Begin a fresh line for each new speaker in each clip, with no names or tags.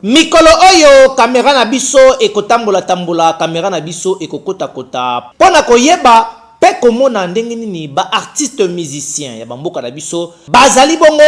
Mikolo oyo caméra na biso ekotambola tambola caméra na biso ekokota kota pona koyeba pe komona ndenge nini ba artiste musicien ya bamboka na biso bazali bongo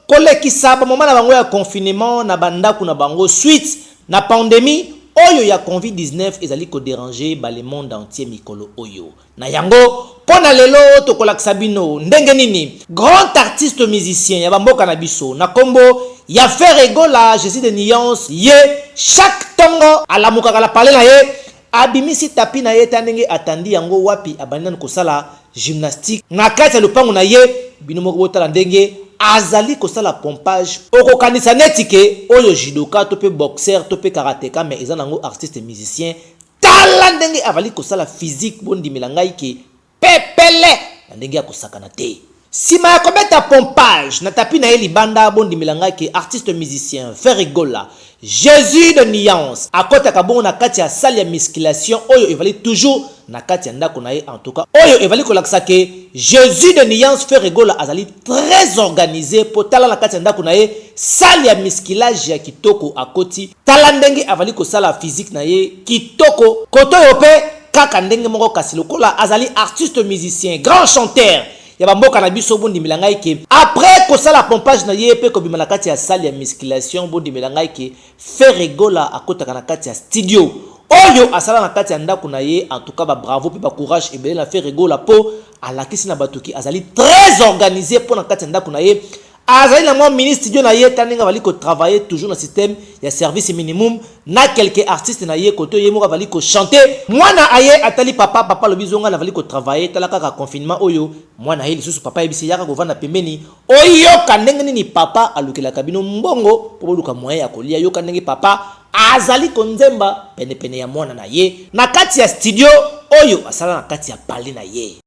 kolekisa ba moment na bango ya confinement na bandaku na bango suite na pandémie oyo ya Covid-19 ezali ko déranger ba le monde entier mikolo oyo na yango pona lelo tokolakisa bino ndenge nini grand artiste musicien ya bamboka na biso na kombo ya Ferregola Jésus de Nuance ye chaque tongo alamukaka la parler na ye abimisi tapi na ye tandenge atandi yango wapi abanana kosala gymnastique na kati ya lupango na ye bino moko botala ndenge azali kosala pompage okokanisa netike oyo judoka to pe boxeur to pe karatéka mais eza nango artiste musicien tala ndenge avali kosala physique bondimela ngai ke pepele na ndenge ya kosakana te sima ya kobeta pompage na tapi na ye libanda bondimela ngai ke artiste musicien Ferregola Jésus de Nuance akotaka bongo na kati ya salle ya musculation oyo evali toujours na kati ya ndako na ye en tout cas oyo evali kolakisa ke Jésus de Nuance Ferregola azali très organisé po tala na kati ya ndako na ye salle ya musculage ya kitoko akoti tala ndenge avali kosala physique na ye kitoko koto yo pe kaka ndenge moko kasi lokola azali artiste musicien grand chanteur ya bamboka na biso bondimela ngai ke après kosala pompage na ye pe kobima na kati ya salle ya musculation bondimela ngai ke Ferregola akotaka na kati ya studio oyo asala na kati ya ndako na ye en tout cas ba bravo pe ba courage ebele na Ferregola po alakisi na batuki azali très organisé po na kati ya ndako na ye azali na mini studio na ye taninga vali ko travailler toujours na système ya service minimum na quelques artistes na ye koto ye moko vali ko chanter mwana aye atali papa lo bizonga na vali ko travailler talaka ka confinement oyo mwana ye lisusu papa ebisi yaka ko vanda pembeni oyo kanenge nini papa alukela kabino mbongo po luka moyen ya kolia yo kanenge papa azali konzemba pene ya mwana na ye na kati ya studio oyo asala na kati ya pale na ye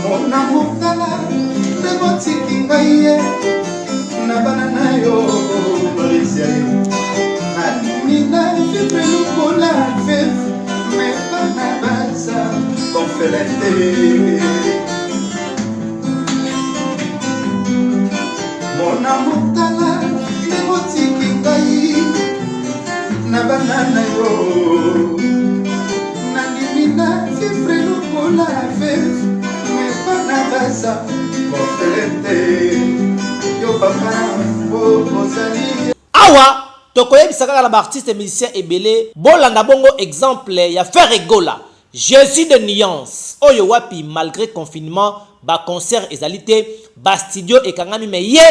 Mona mukala rebotiki ngaye na banana yo Malaysia na mina fipelu kola fe me bana baza konfelete Mona mukala rebotiki ngaye na banana yo na mina fipelu kola fe
awa tokoyebisa kaka na baartiste musicien ebele bolanda bongo exemple ya Ferregola Jésus de Nuance oyo wapi malgré confinement ba concert ezali te ba studio ekangami me ye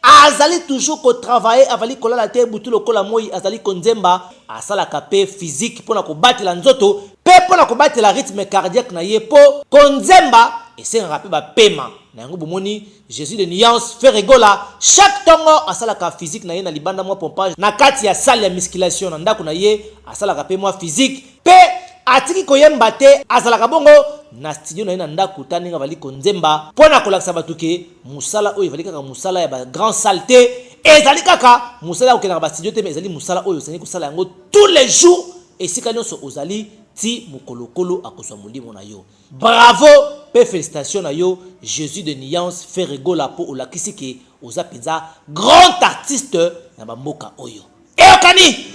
azali toujours ko travailler avali kolala te butu lokola moi azali konzemba asala kape physique pona ko batela nzoto pe pona ko batela rythme cardiaque na ye po konzemba esengaka pe bapema na yango bomoni Jésus de Nuance Ferregola chaque tongo asalaka physique na ye na libanda mwa pompage na kati ya salle ya musculation na ndako na ye asalaka pe mwa physique pe atiki koyemba te azalaka bongo na studio na ye na ndako taninga vali konzemba pona kolakisa batuke musala oyo vali kaka musala ya ba grand salle te ezali kaka musala ya kokendaka ba studio te mais ezali musala oyo osengeli kosala yango tous les jours esika nyonso ozali ti mukolokolo akozwa molimo na yo bravo pe félicitations na yo Jésus de Nuance Ferregola po olakisi ke oza penza grand artiste na bamboka oyo eyokani